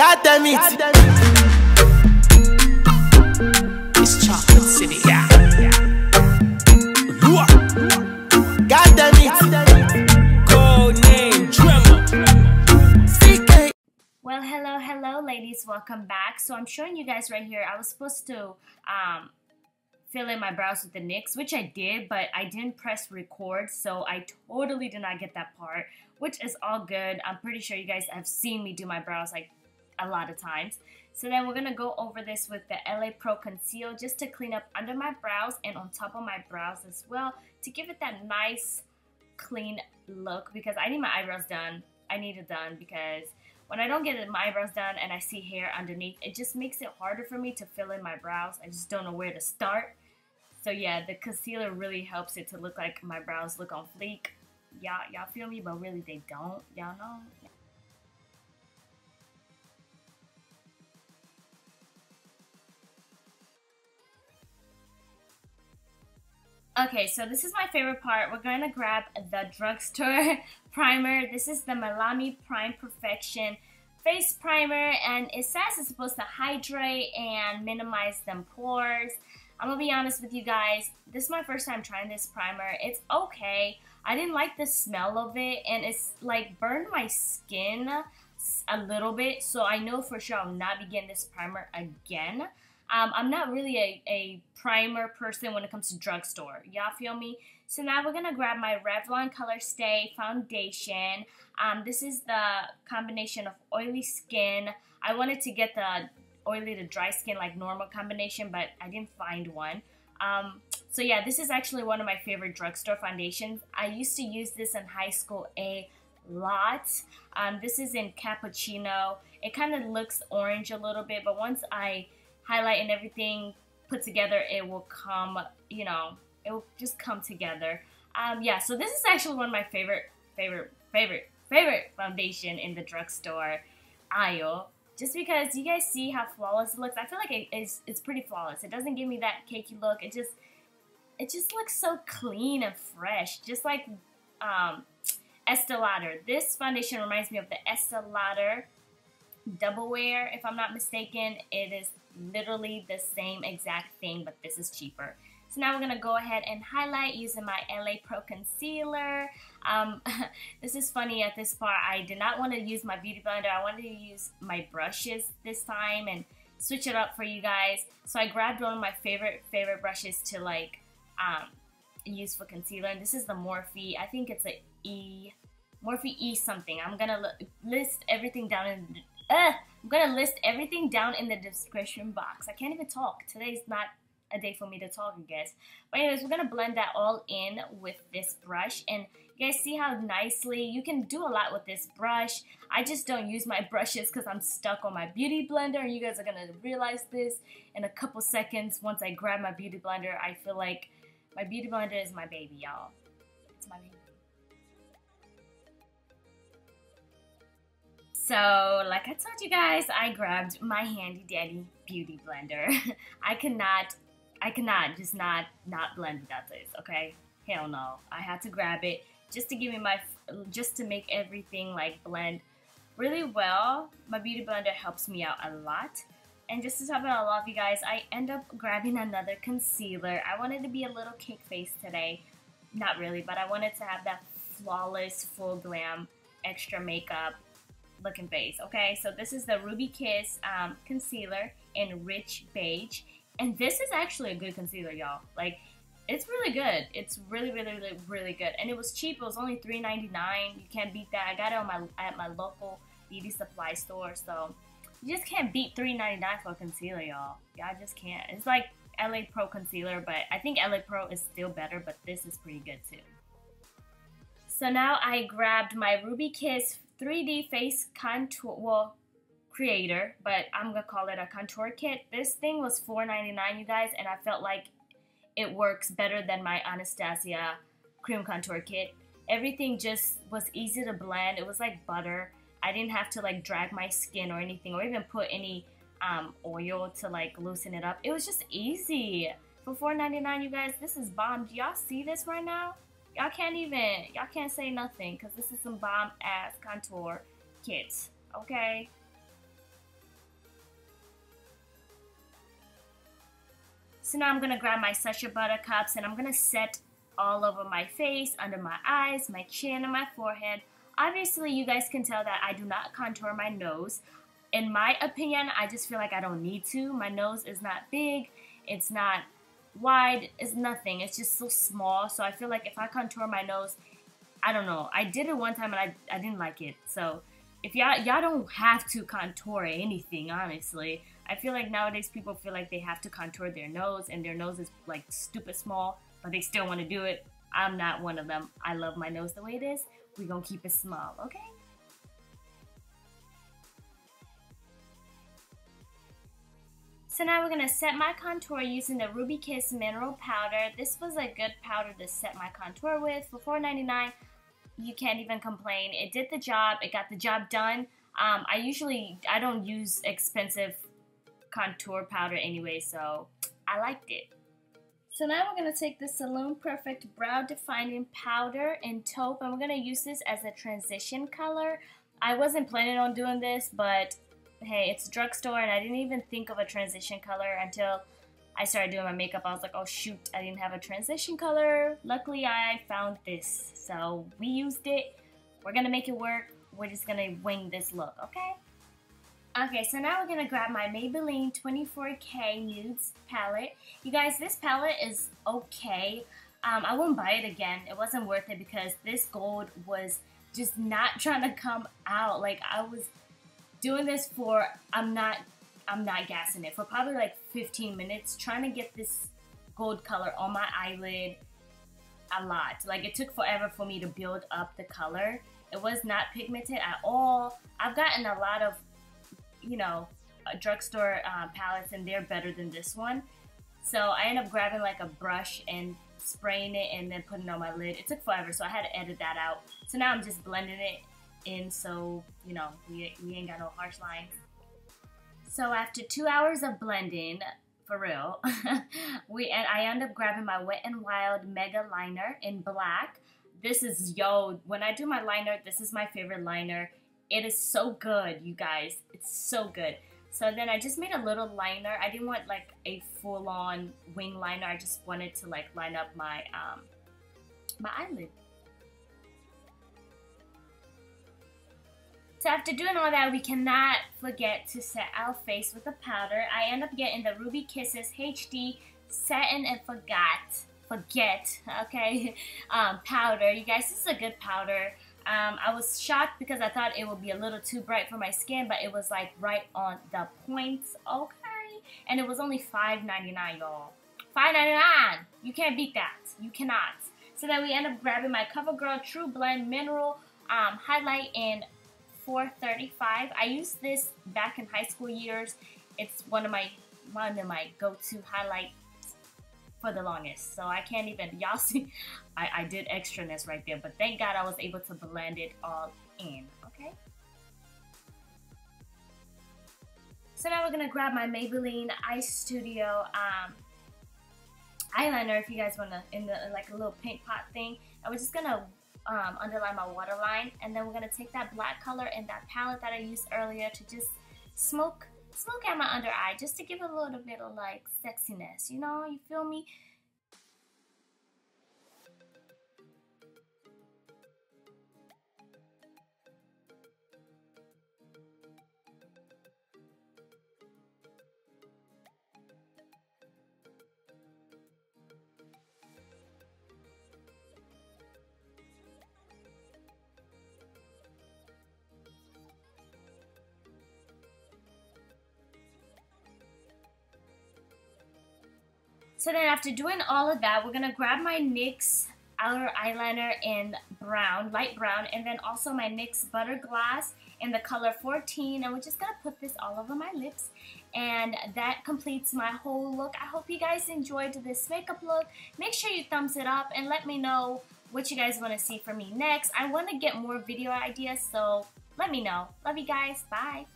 God damn it. It's Chocolate City. Yeah. God damn it. Code name Tremor. CK. Well, hello ladies, welcome back. So I'm showing you guys right here. I was supposed to fill in my brows with the NYX, which I did, but I didn't press record, so I totally did not get that part, which is all good. I'm pretty sure you guys have seen me do my brows like a lot of times. So then we're gonna go over this with the LA Pro Conceal just to clean up under my brows and on top of my brows as well to give it that nice clean look, because I need my eyebrows done. I need it done because when I don't get my eyebrows done and I see hair underneath, it just makes it harder for me to fill in my brows. I just don't know where to start. So yeah, the concealer really helps it to look like my brows look on fleek. Y'all feel me? But really they don't. Y'all know? Okay, so this is my favorite part. We're going to grab the Drugstore primer. This is the Maybelline Prime Perfection Face Primer, and it says it's supposed to hydrate and minimize them pores. I'm going to be honest with you guys. This is my first time trying this primer. It's okay. I didn't like the smell of it, and it's like burned my skin a little bit, so I know for sure I'll not be getting this primer again. I'm not really a primer person when it comes to drugstore. Y'all feel me? So now we're going to grab my Revlon Colorstay foundation. This is the combination of oily skin. I wanted to get the oily to dry skin like normal combination, but I didn't find one. So yeah, this is actually one of my favorite drugstore foundations. I used to use this in high school a lot. This is in Cappuccino. It kind of looks orange a little bit, but once I highlight and everything put together, it will come, you know, it will just come together. Yeah, so this is actually one of my favorite foundation in the drugstore aisle, just because you guys see how flawless it looks. I feel like it's pretty flawless. It doesn't give me that cakey look. It just looks so clean and fresh, just like Estee Lauder. This foundation reminds me of the Estee Lauder Double Wear, if I'm not mistaken. It is literally the same exact thing, but this is cheaper. So now we're gonna go ahead and highlight using my LA Pro Concealer. This is funny at this part. I did not want to use my beauty blender. I wanted to use my brushes this time and switch it up for you guys. So I grabbed one of my favorite brushes to like use for concealer, and this is the Morphe. I think it's a Morphe E something. I'm gonna list everything down in I'm gonna list everything down in the description box. I can't even talk. Today's not a day for me to talk, I guess. But anyways, we're gonna blend that all in with this brush, and you guys see how nicely you can do a lot with this brush. I just don't use my brushes because I'm stuck on my beauty blender, and you guys are gonna realize this in a couple seconds. Once I grab my beauty blender, I feel like my beauty blender is my baby, y'all. It's my baby. So, like I told you guys, I grabbed my handy dandy beauty blender. I cannot just not blend without this, okay? Hell no. I had to grab it just to give me just to make everything like blend really well. My beauty blender helps me out a lot. And just to top it all off, you guys, I end up grabbing another concealer. I wanted to be a little cake face today. Not really, but I wanted to have that flawless, full glam, extra makeup looking face. Okay, so this is the Ruby Kiss concealer in Rich Beige, and this is actually a good concealer, y'all. Like, it's really good. It's really good, and it was cheap. It was only $3.99. You can't beat that. I got it at my local beauty supply store, so you just can't beat $3.99 for a concealer, y'all. Y'all just can't. It's like LA Pro concealer, but I think LA Pro is still better, but this is pretty good too. So now I grabbed my Ruby Kiss 3D Face Contour Creator, but I'm gonna call it a contour kit. This thing was $4.99, you guys, and I felt like it works better than my Anastasia Cream Contour Kit. Everything just was easy to blend. It was like butter. I didn't have to like drag my skin or anything, or even put any oil to like loosen it up. It was just easy. For $4.99, you guys, this is bomb. Do y'all see this right now? Y'all can't say nothing, because this is some bomb ass contour kits, okay? So now I'm gonna grab my SHACHA Buttercups and I'm gonna set all over my face, under my eyes, my chin, and my forehead. Obviously, you guys can tell that I do not contour my nose. In my opinion, I just feel like I don't need to. My nose is not big, it's not wide, it's nothing. It's just so small. So I feel like if I contour my nose, I don't know. I did it one time and I didn't like it. So if y'all don't have to contour anything, honestly. I feel like nowadays people feel like they have to contour their nose and their nose is like stupid small, but they still want to do it. I'm not one of them. I love my nose the way it is. We're gonna keep it small, okay? So now we're gonna set my contour using the Ruby Kiss Mineral Powder. This was a good powder to set my contour with. For $4.99, you can't even complain. It did the job, it got the job done. I don't use expensive contour powder anyway, so I liked it. So now we're going to take the Saloon Perfect Brow Defining Powder in Taupe, and we're going to use this as a transition color. I wasn't planning on doing this, but hey, it's Drugstore, and I didn't even think of a transition color until I started doing my makeup. I was like, oh shoot, I didn't have a transition color. Luckily, I found this, so we used it. We're going to make it work. We're just going to wing this look, okay? Okay, so now we're going to grab my Maybelline 24K Nudes palette. You guys, this palette is okay. I wouldn't buy it again. It wasn't worth it because this gold was just not trying to come out. Like, I was doing this for, I'm not gassing it, for probably like 15 minutes trying to get this gold color on my eyelid a lot. Like, it took forever for me to build up the color. It was not pigmented at all. I've gotten a lot of, you know, drugstore palettes and they're better than this one. So I ended up grabbing like a brush and spraying it and then putting it on my lid. It took forever, so I had to edit that out. So now I'm just blending it in so, you know, we ain't got no harsh lines. So after 2 hours of blending, for real, I ended up grabbing my Wet n Wild Mega Liner in black. This is, when I do my liner, this is my favorite liner. It is so good, you guys. It's so good. So then I just made a little liner. I didn't want like a full-on wing liner. I just wanted to like line up my my eyelid. So after doing all that, we cannot forget to set our face with a powder. I end up getting the Ruby Kisses HD Satin and Forget, okay, powder. You guys, this is a good powder. I was shocked because I thought it would be a little too bright for my skin, but it was like right on the point, okay? And it was only $5.99, y'all. $5.99! You can't beat that. You cannot. So then we end up grabbing my CoverGirl True Blend Mineral Highlight in 435. I used this back in high school years. It's one of my go-to highlights for the longest. So I can't even, y'all see, I did extraness right there, but thank God I was able to blend it all in, okay? So now we're gonna grab my Maybelline Eye Studio eyeliner, if you guys wanna, in the like a little paint pot thing. And we're just gonna underline my waterline, and then we're gonna take that black color and that palette that I used earlier to just smoke at my under eye, just to give it a little bit of like sexiness, you know, you feel me? So then after doing all of that, we're going to grab my NYX outer eyeliner in brown, light brown, and then also my NYX Butter Gloss in the color 14, and we're just going to put this all over my lips, and that completes my whole look. I hope you guys enjoyed this makeup look. Make sure you thumbs it up and let me know what you guys want to see from me next. I want to get more video ideas, so let me know. Love you guys. Bye.